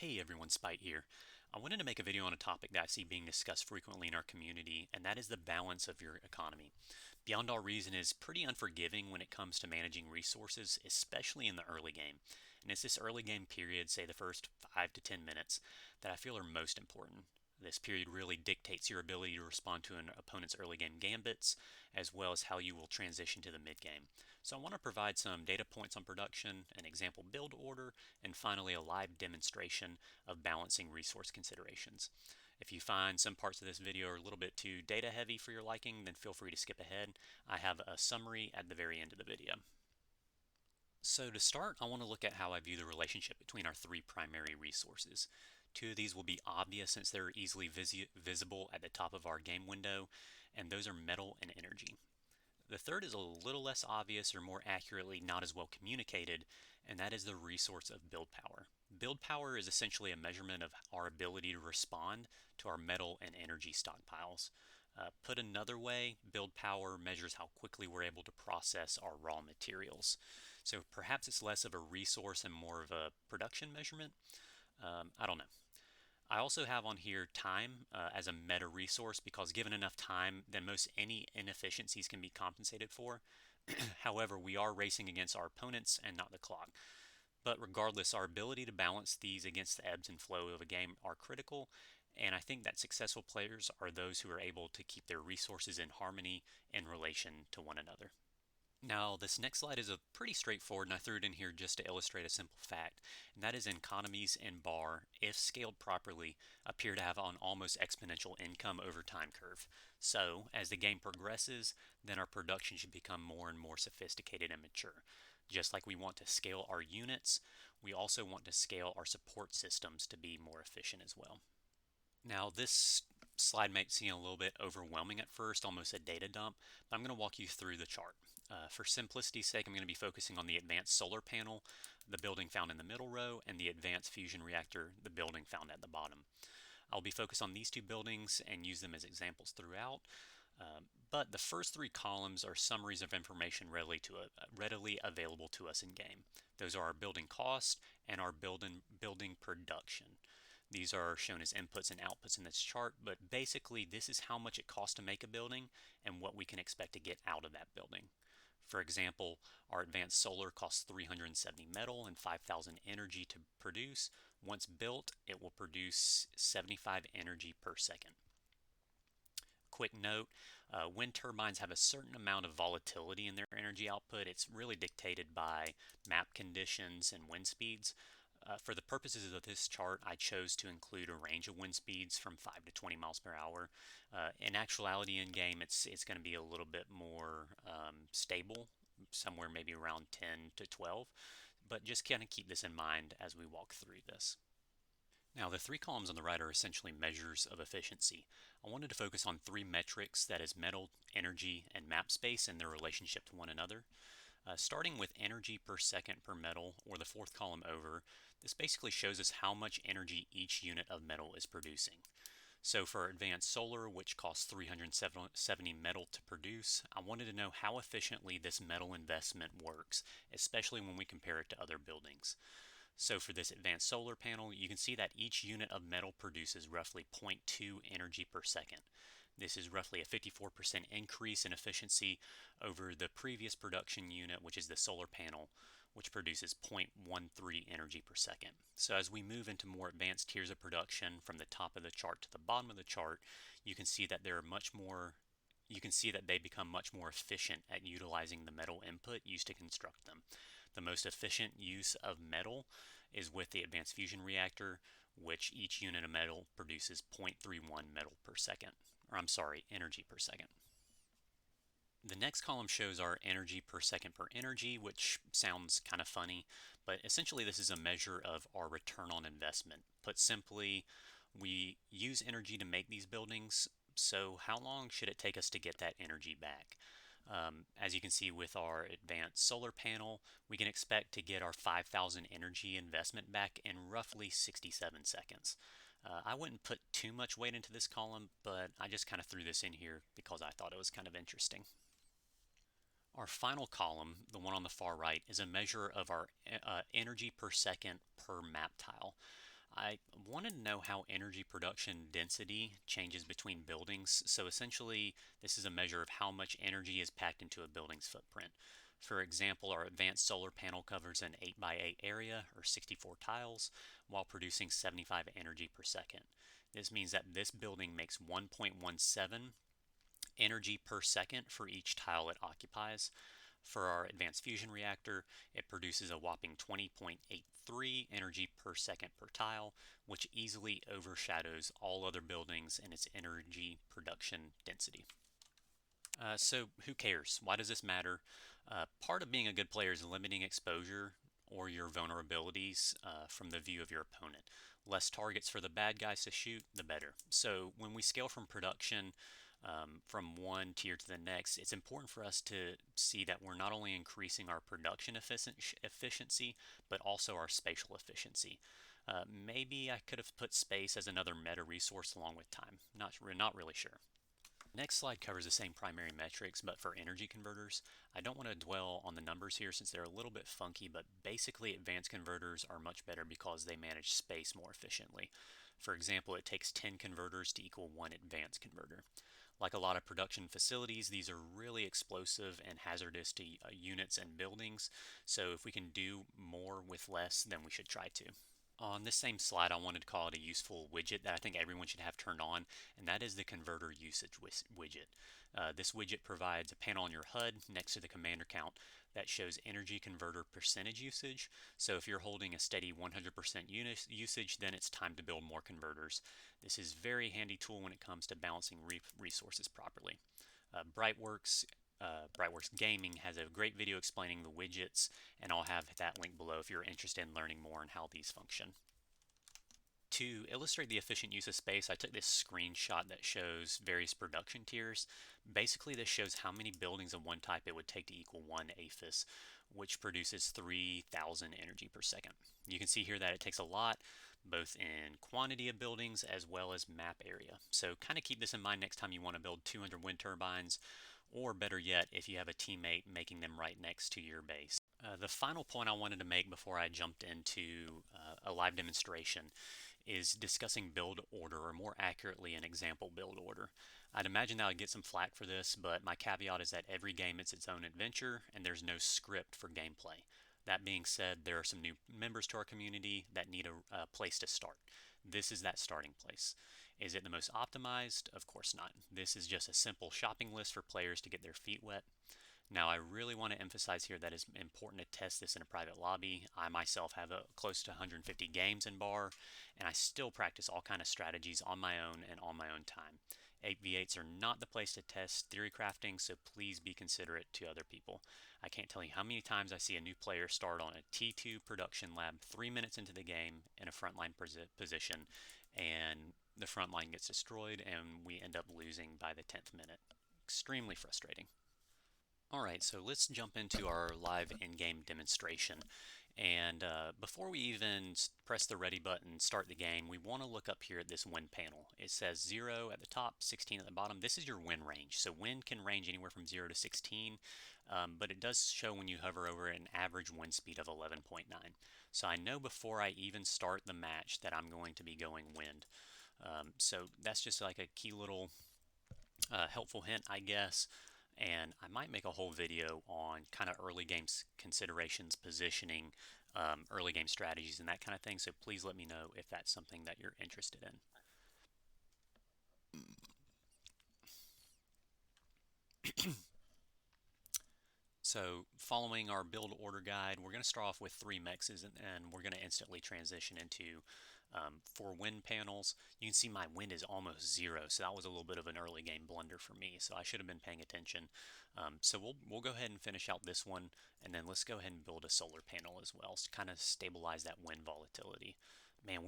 Hey everyone, Spite here. I wanted to make a video on a topic that I see being discussed frequently in our community, and that is the balance of your economy. Beyond All Reason is pretty unforgiving when it comes to managing resources, especially in the early game. And it's this early game period, say the first 5 to 10 minutes, that I feel are most important. This period really dictates your ability to respond to an opponent's early game gambits, as well as how you will transition to the mid game. So I want to provide some data points on production, an example build order, and finally a live demonstration of balancing resource considerations. If you find some parts of this video are a little bit too data heavy for your liking, then feel free to skip ahead. I have a summary at the very end of the video. So to start, I want to look at how I view the relationship between our three primary resources. Two of these will be obvious since they're easily visible at the top of our game window, and those are metal and energy. The third is a little less obvious, or more accurately, not as well communicated, and that is the resource of build power. Build power is essentially a measurement of our ability to respond to our metal and energy stockpiles. Put another way, build power measures how quickly we're able to process our raw materials. So perhaps it's less of a resource and more of a production measurement. I don't know. I also have on here time as a meta resource because given enough time, then most any inefficiencies can be compensated for. However, we are racing against our opponents and not the clock. But regardless, our ability to balance these against the ebbs and flow of a game are critical, and I think that successful players are those who are able to keep their resources in harmony in relation to one another. Now, this next slide is a pretty straightforward, and I threw it in here just to illustrate a simple fact, and that is economies in bar, if scaled properly, appear to have an almost exponential income over time curve. So, as the game progresses, then our production should become more and more sophisticated and mature. Just like we want to scale our units, we also want to scale our support systems to be more efficient as well. Now, this slide might seem a little bit overwhelming at first, almost a data dump, but I'm going to walk you through the chart. For simplicity's sake, I'm going to be focusing on the advanced solar panel, the building found in the middle row, and the advanced fusion reactor, the building found at the bottom. I'll be focused on these two buildings and use them as examples throughout. But the first three columns are summaries of information readily available to us in game. Those are our building cost and our building production. These are shown as inputs and outputs in this chart, but basically this is how much it costs to make a building and what we can expect to get out of that building. For example, our advanced solar costs 370 metal and 5,000 energy to produce. Once built, it will produce 75 energy per second. Quick note, wind turbines have a certain amount of volatility in their energy output. It's really dictated by map conditions and wind speeds. For the purposes of this chart, I chose to include a range of wind speeds from 5 to 20 miles per hour. In actuality, in game, it's going to be a little bit more stable, somewhere maybe around 10 to 12. But just kind of keep this in mind as we walk through this. Now, the three columns on the right are essentially measures of efficiency. I wanted to focus on three metrics, that is metal, energy, and map space and their relationship to one another. Starting with energy per second per metal, or the fourth column over, this basically shows us how much energy each unit of metal is producing. So for advanced solar, which costs 370 metal to produce, I wanted to know how efficiently this metal investment works, especially when we compare it to other buildings. So for this advanced solar panel, you can see that each unit of metal produces roughly 0.2 energy per second. This is roughly a 54% increase in efficiency over the previous production unit, which is the solar panel, which produces 0.13 energy per second. So as we move into more advanced tiers of production from the top of the chart to the bottom of the chart, you can see that they become much more efficient at utilizing the metal input used to construct them. The most efficient use of metal is with the advanced fusion reactor, which each unit of metal produces 0.31 metal per second, or I'm sorry, energy per second. The next column shows our energy per second per energy, which sounds kind of funny, but essentially this is a measure of our return on investment. Put simply, we use energy to make these buildings, so how long should it take us to get that energy back? As you can see with our advanced solar panel, we can expect to get our 5,000 energy investment back in roughly 67 seconds. I wouldn't put too much weight into this column, but I just kind of threw this in here because I thought it was kind of interesting. Our final column, the one on the far right, is a measure of our energy per second per map tile. I wanted to know how energy production density changes between buildings. So essentially, this is a measure of how much energy is packed into a building's footprint. For example, our advanced solar panel covers an 8 by 8 area, or 64 tiles, while producing 75 energy per second. This means that this building makes 1.17 energy per second for each tile it occupies. For our advanced fusion reactor, it produces a whopping 20.83 energy per second per tile, which easily overshadows all other buildings in its energy production density. So who cares? Why does this matter? Part of being a good player is limiting exposure or your vulnerabilities from the view of your opponent. Less targets for the bad guys to shoot, the better. So when we scale from production from one tier to the next, it's important for us to see that we're not only increasing our production efficiency, but also our spatial efficiency. Maybe I could have put space as another meta resource along with time. Not really sure. Next slide covers the same primary metrics, but for energy converters. I don't want to dwell on the numbers here since they're a little bit funky, but basically advanced converters are much better because they manage space more efficiently. For example, it takes 10 converters to equal one advanced converter. Like a lot of production facilities, these are really explosive and hazardous to units and buildings, so if we can do more with less, then we should try to. On this same slide, I wanted to call it a useful widget that I think everyone should have turned on, and that is the converter usage widget. This widget provides a panel on your HUD next to the commander count that shows energy converter percentage usage. So if you're holding a steady 100% usage, then it's time to build more converters. This is a very handy tool when it comes to balancing resources properly. Brightworks Gaming has a great video explaining the widgets, and I'll have that link below if you're interested in learning more on how these function. To illustrate the efficient use of space, I took this screenshot that shows various production tiers. Basically, this shows how many buildings of one type it would take to equal one APHIS, which produces 3,000 energy per second. You can see here that it takes a lot, both in quantity of buildings as well as map area. So kind of keep this in mind next time you want to build 200 wind turbines, or better yet, if you have a teammate making them right next to your base. The final point I wanted to make before I jumped into a live demonstration is discussing build order, or more accurately, an example build order. I'd imagine that I would get some flack for this, but my caveat is that every game is its own adventure and there's no script for gameplay. That being said, there are some new members to our community that need a place to start. This is that starting place. Is it the most optimized? Of course not. This is just a simple shopping list for players to get their feet wet. Now, I really want to emphasize here that it's important to test this in a private lobby. I myself have close to 150 games in bar, and I still practice all kind of strategies on my own and on my own time. 8v8s are not the place to test theory crafting, so please be considerate to other people. I can't tell you how many times I see a new player start on a T2 production lab 3 minutes into the game in a frontline position, and the front line gets destroyed, and we end up losing by the 10th minute. Extremely frustrating. Alright, so let's jump into our live in-game demonstration. And before we even press the ready button, start the game, we want to look up here at this win panel. It says 0 at the top, 16 at the bottom. This is your win range. So win can range anywhere from 0 to 16, but it does show when you hover over an average wind speed of 11.9. So I know before I even start the match that I'm going to be going wind. So that's just like a key little helpful hint, I guess. And I might make a whole video on kind of early game considerations, positioning, early game strategies, and that kind of thing. So please let me know if that's something that you're interested in. So following our build order guide, we're going to start off with 3 mexes, and we're going to instantly transition into 4 wind panels. You can see my wind is almost 0, so that was a little bit of an early game blunder for me, so I should have been paying attention. So we'll go ahead and finish out this one, and then let's go ahead and build a solar panel as well to kind of stabilize that wind volatility. Man,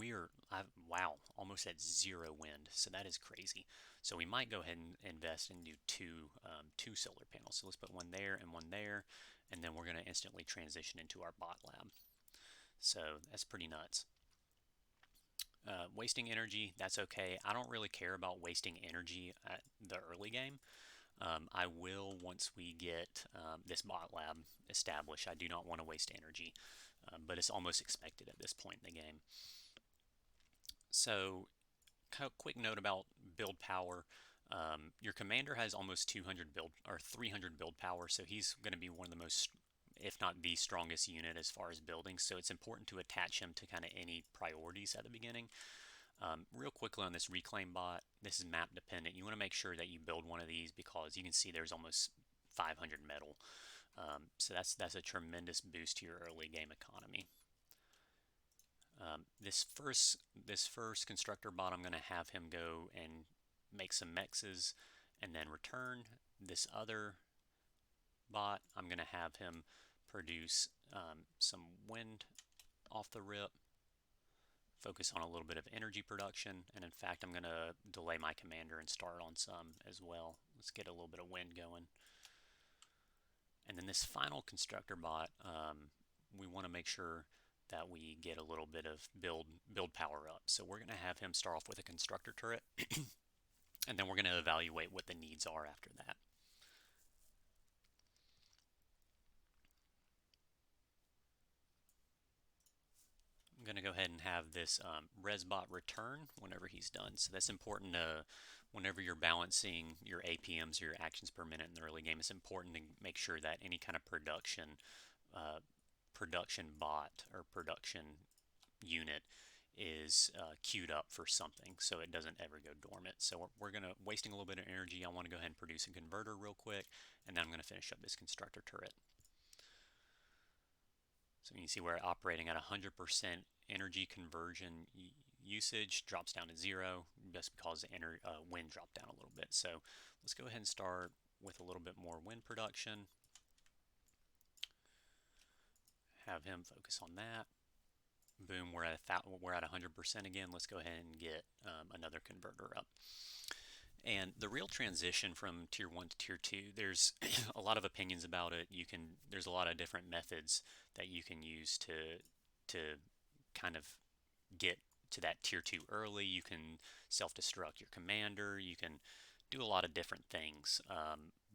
wow, almost at 0 wind, so that is crazy. So we might go ahead and invest and do two solar panels. So let's put one there, and then we're going to instantly transition into our bot lab. So that's pretty nuts. Wasting energy, that's okay. I don't really care about wasting energy at the early game. I will once we get this bot lab established. I do not want to waste energy, but it's almost expected at this point in the game. So, quick note about build power. Your commander has almost 200 build or 300 build power, so he's going to be one of the most, if not the strongest unit as far as building. So it's important to attach him to kind of any priorities at the beginning. Real quickly on this reclaim bot, this is map dependent. You want to make sure that you build one of these because you can see there's almost 500 metal. So that's a tremendous boost to your early game economy. This first constructor bot, I'm going to have him go and make some mexes and then return. This other bot, I'm going to have him produce some wind off the rip, focus on a little bit of energy production, and in fact I'm going to delay my commander and start on some as well. Let's get a little bit of wind going. And then this final constructor bot, we want to make sure that we get a little bit of build power up. So we're going to have him start off with a constructor turret, and then we're going to evaluate what the needs are after that. I'm going to go ahead and have this resbot return whenever he's done. So that's important whenever you're balancing your APMs, your actions per minute in the early game. It's important to make sure that any kind of production bot or production unit is queued up for something so it doesn't ever go dormant. So we're going to wasting a little bit of energy. I want to go ahead and produce a converter real quick, and then I'm going to finish up this constructor turret. So you can see we're operating at 100% energy conversion usage, drops down to 0 just because the wind dropped down a little bit. So let's go ahead and start with a little bit more wind production. Have him focus on that. Boom, we're at 100% again. Let's go ahead and get another converter up. And the real transition from tier 1 to tier 2, there's a lot of opinions about it. There's a lot of different methods that you can use to kind of get to that tier 2 early. You can self-destruct your commander. You can do a lot of different things.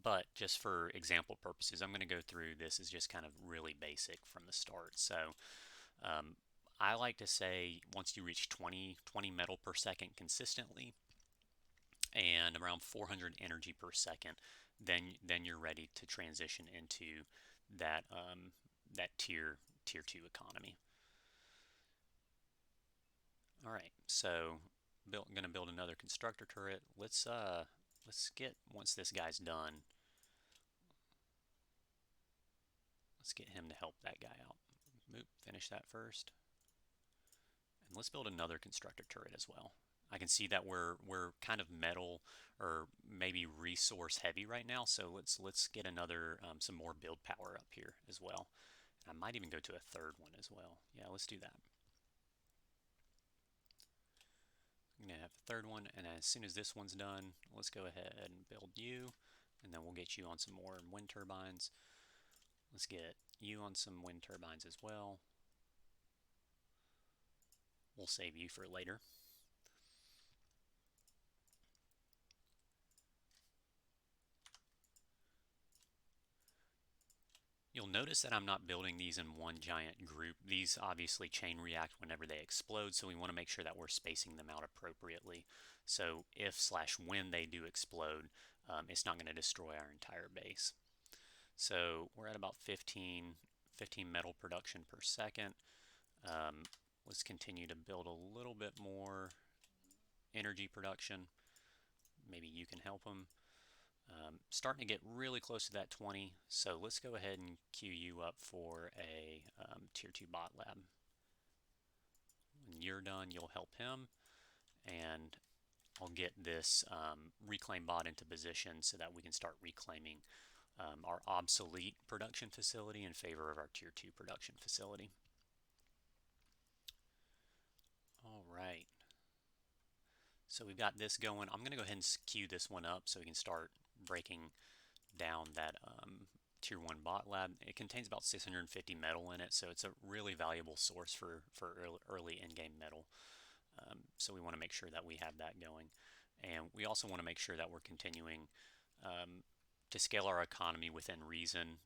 But just for example purposes, I'm going to go through this as just kind of really basic from the start. So I like to say once you reach 20 metal per second consistently and around 400 energy per second, then you're ready to transition into that tier 2 economy. All right, so going to build another constructor turret. Let's get, once this guy's done, let's get him to help that guy out. Finish that first. And let's build another constructor turret as well. I can see that we're kind of metal or maybe resource heavy right now, so let's get another some more build power up here as well. And I might even go to a third one as well. Yeah, let's do that. I'm gonna have a third one, and as soon as this one's done, let's go ahead and build you, and then we'll get you on some more wind turbines. Let's get you on some wind turbines as well. We'll save you for later. You'll notice that I'm not building these in one giant group. These obviously chain react whenever they explode, so we want to make sure that we're spacing them out appropriately. So if/when they do explode, it's not going to destroy our entire base. So we're at about 15 metal production per second. Let's continue to build a little bit more energy production. Maybe you can help them. Starting to get really close to that 20, so let's go ahead and queue you up for a tier 2 bot lab. When you're done, you'll help him, and I'll get this reclaim bot into position so that we can start reclaiming our obsolete production facility in favor of our tier 2 production facility. All right. So we've got this going. I'm going to go ahead and queue this one up so we can start breaking down that tier 1 bot lab. It contains about 650 metal in it, so it's a really valuable source for early in-game metal. So we want to make sure that we have that going. And we also want to make sure that we're continuing to scale our economy within reason.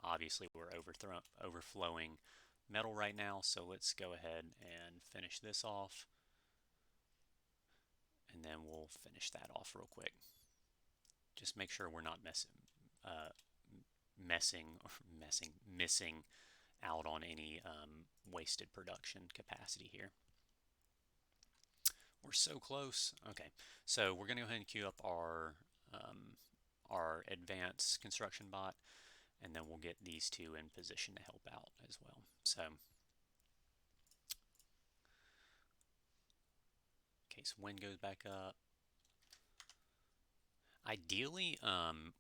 Obviously, we're overflowing metal right now, so let's go ahead and finish this off. and then we'll finish that off real quick. Just make sure we're not missing out on any wasted production capacity here. We're so close. Okay, so we're going to go ahead and queue up our advanced construction bot, and then we'll get these two in position to help out as well. So, in case wind goes back up. Ideally,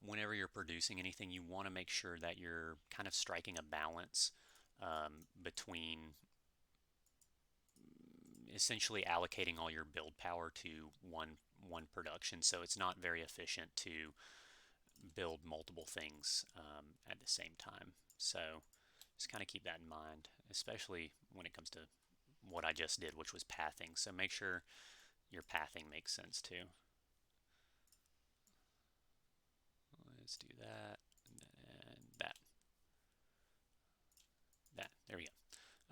whenever you're producing anything, you want to make sure that you're kind of striking a balance between essentially allocating all your build power to one production. So it's not very efficient to build multiple things at the same time. So just kind of keep that in mind, especially when it comes to what I just did, which was pathing. So make sure your pathing makes sense too. Let's do that and that. There we go.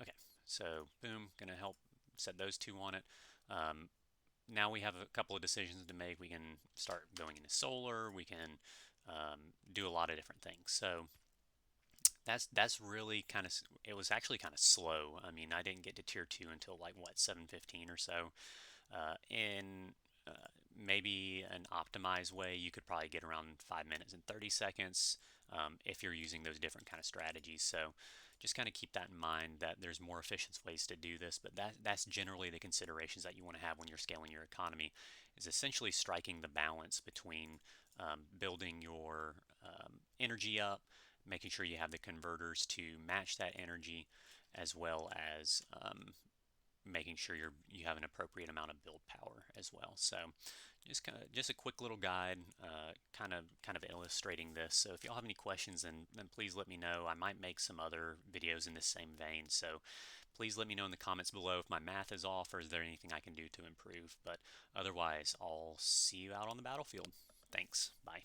Okay, so boom, gonna help set those two on it. Now we have a couple of decisions to make. We can start going into solar. We can do a lot of different things. So that's really kind of, it was actually kind of slow. I mean, I didn't get to tier 2 until like what, 7:15 or so. In maybe an optimized way, you could probably get around 5 minutes and 30 seconds if you're using those different kind of strategies. So just kind of keep that in mind, that there's more efficient ways to do this, but that's generally the considerations that you want to have when you're scaling your economy, is essentially striking the balance between building your energy up, making sure you have the converters to match that energy, as well as making sure you have an appropriate amount of build power as well. So just a quick little guide, kind of illustrating this. So if y'all have any questions, then please let me know. I might make some other videos in the same vein. So please let me know in the comments below if my math is off, or is there anything I can do to improve. But otherwise, I'll see you out on the battlefield. Thanks. Bye.